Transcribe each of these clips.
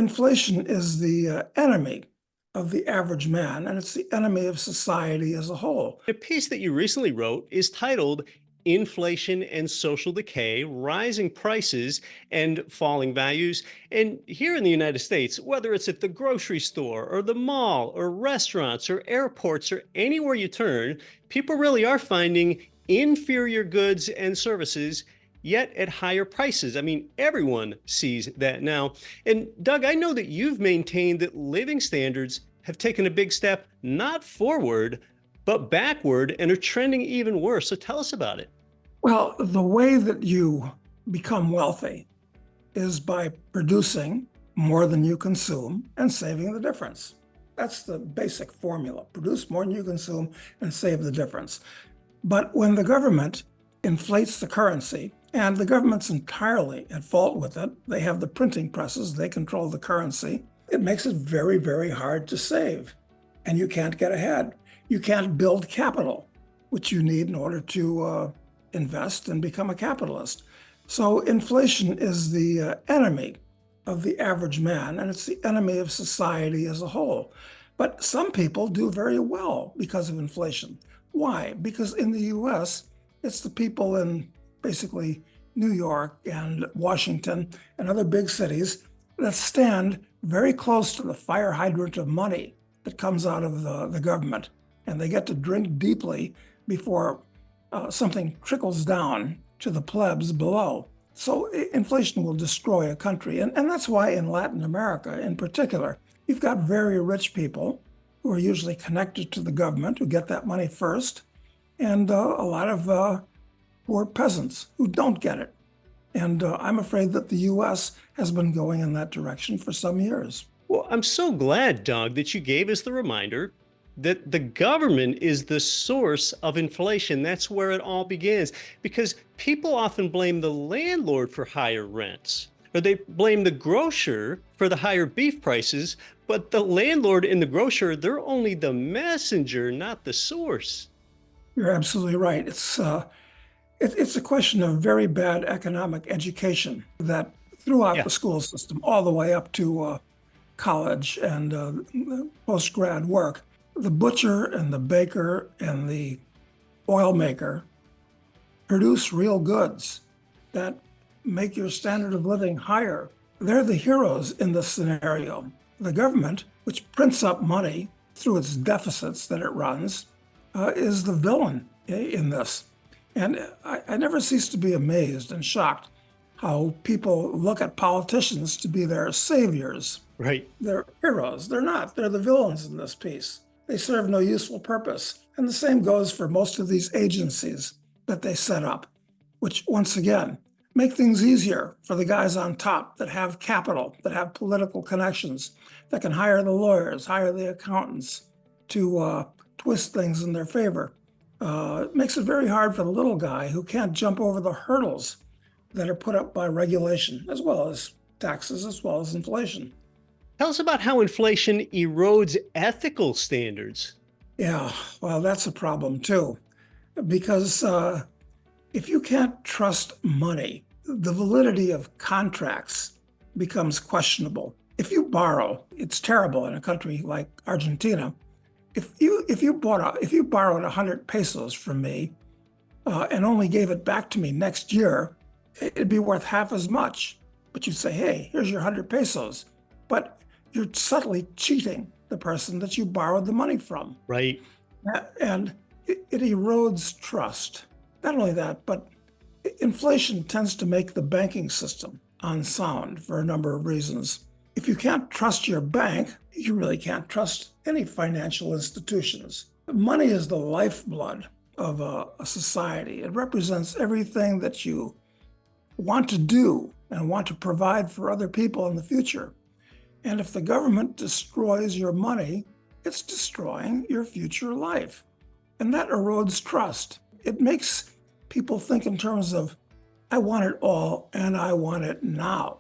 Inflation is the enemy of the average man, and it's the enemy of society as a whole. A piece that you recently wrote is titled Inflation and Social Decay, Rising Prices and Falling Values. And here in the United States, whether it's at the grocery store or the mall or restaurants or airports or anywhere you turn, people really are finding inferior goods and services yet at higher prices. I mean, everyone sees that now. And Doug, I know that you've maintained that living standards have taken a big step, not forward, but backward and are trending even worse. So tell us about it. Well, the way that you become wealthy is by producing more than you consume and saving the difference. That's the basic formula. Produce more than you consume and save the difference. But when the government inflates the currency, and the government's entirely at fault with it, they have the printing presses, they control the currency, it makes it very, very hard to save. And you can't get ahead. You can't build capital, which you need in order to invest and become a capitalist. So inflation is the enemy of the average man, and it's the enemy of society as a whole. But some people do very well because of inflation. Why? Because in the US, it's the people in basically New York and Washington and other big cities that stand very close to the fire hydrant of money that comes out of the government. And they get to drink deeply before something trickles down to the plebs below. So inflation will destroy a country. And that's why in Latin America in particular, you've got very rich people who are usually connected to the government who get that money first, and a lot of poor peasants who don't get it. And I'm afraid that the US has been going in that direction for some years. Well, I'm so glad, Doug, that you gave us the reminder that the government is the source of inflation. That's where it all begins, because people often blame the landlord for higher rents, or they blame the grocer for the higher beef prices, but the landlord and the grocer, they're only the messenger, not the source. You're absolutely right. It's a question of very bad economic education that throughout Yeah. the school system, all the way up to college and post-grad work, the butcher and the baker and the oil maker produce real goods that make your standard of living higher. They're the heroes in this scenario. The government, which prints up money through its deficits that it runs, is the villain in this. And I never cease to be amazed and shocked how people look at politicians to be their saviors. Right. They're heroes. They're not. They're the villains in this piece. They serve no useful purpose. And the same goes for most of these agencies that they set up, which, once again, make things easier for the guys on top that have capital, that have political connections, that can hire the lawyers, hire the accountants to twist things in their favor. It makes it very hard for the little guy who can't jump over the hurdles that are put up by regulation, as well as taxes, as well as inflation. Tell us about how inflation erodes ethical standards. Yeah, well, that's a problem too, because if you can't trust money, the validity of contracts becomes questionable. If you borrow, it's terrible in a country like Argentina. If you borrowed 100 pesos from me and only gave it back to me next year, it'd be worth half as much. But you'd say, hey, here's your 100 pesos. But you're subtly cheating the person that you borrowed the money from. Right. And it erodes trust. Not only that, but inflation tends to make the banking system unsound for a number of reasons. If you can't trust your bank, you really can't trust any financial institutions. Money is the lifeblood of a society. It represents everything that you want to do and want to provide for other people in the future. And if the government destroys your money, it's destroying your future life. And that erodes trust. It makes people think in terms of, I want it all and I want it now.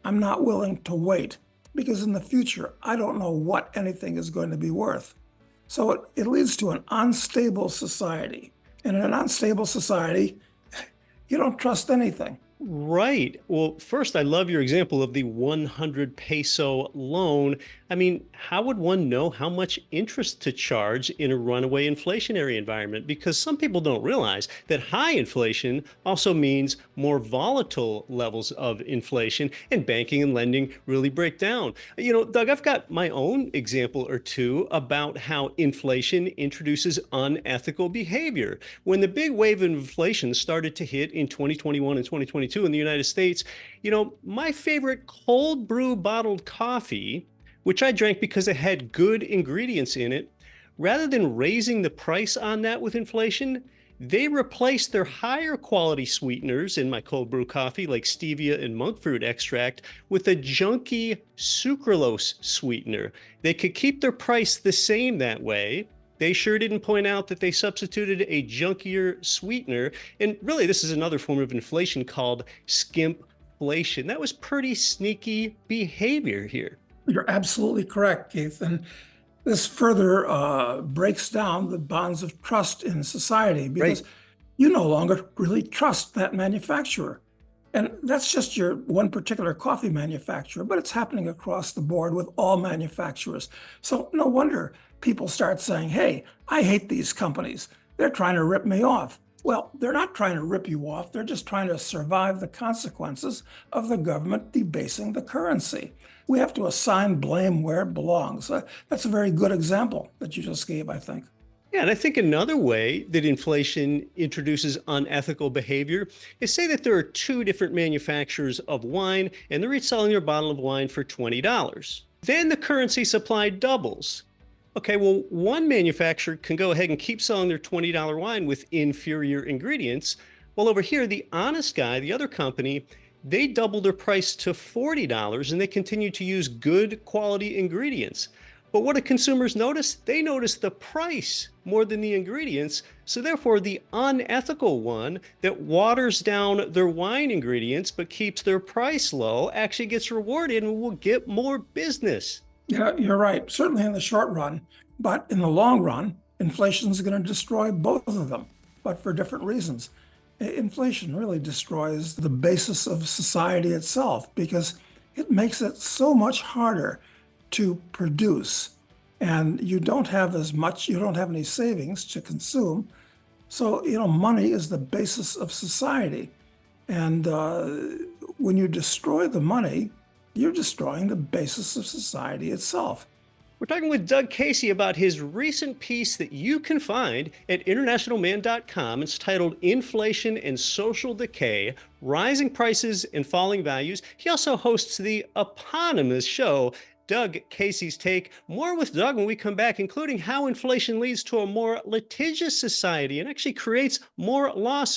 I'm not willing to wait because in the future, I don't know what anything is going to be worth. So it leads to an unstable society. And in an unstable society, you don't trust anything. Right. Well, first, I love your example of the 100 peso loan. I mean, how would one know how much interest to charge in a runaway inflationary environment? Because some people don't realize that high inflation also means more volatile levels of inflation, and banking and lending really break down. Doug, I've got my own example or two about how inflation introduces unethical behavior. When the big wave of inflation started to hit in 2021 and 2022 in the United States, my favorite cold brew bottled coffee, which I drank because it had good ingredients in it, rather than raising the price on that with inflation, they replaced their higher quality sweeteners in my cold brew coffee, like stevia and monk fruit extract, with a junky sucralose sweetener. They could keep their price the same that way. They sure didn't point out that they substituted a junkier sweetener. And really, this is another form of inflation called skimpflation. That was pretty sneaky behavior here. You're absolutely correct, Keith. And this further breaks down the bonds of trust in society because Right. you no longer really trust that manufacturer. And that's just your one particular coffee manufacturer, but it's happening across the board with all manufacturers. So no wonder people start saying, hey, I hate these companies. They're trying to rip me off. Well, they're not trying to rip you off. They're just trying to survive the consequences of the government debasing the currency. We have to assign blame where it belongs. That's a very good example that you just gave, I think. Yeah, and I think another way that inflation introduces unethical behavior is, say that there are two different manufacturers of wine and they're each selling their bottle of wine for $20. Then the currency supply doubles. Okay, well, one manufacturer can go ahead and keep selling their $20 wine with inferior ingredients. While over here, the honest guy, the other company, they double their price to $40 and they continue to use good quality ingredients. But what do consumers notice? They notice the price more than the ingredients. So therefore, the unethical one that waters down their wine ingredients but keeps their price low actually gets rewarded and will get more business. Yeah, you're right. Certainly in the short run, but in the long run, inflation is going to destroy both of them, but for different reasons. Inflation really destroys the basis of society itself because it makes it so much harder to produce. And you don't have as much, you don't have any savings to consume. So, money is the basis of society. And when you destroy the money, you're destroying the basis of society itself. We're talking with Doug Casey about his recent piece that you can find at internationalman.com. It's titled Inflation and Social Decay, Rising Prices and Falling Values. He also hosts the eponymous show, Doug Casey's Take. More with Doug when we come back, including how inflation leads to a more litigious society and actually creates more lawsuits.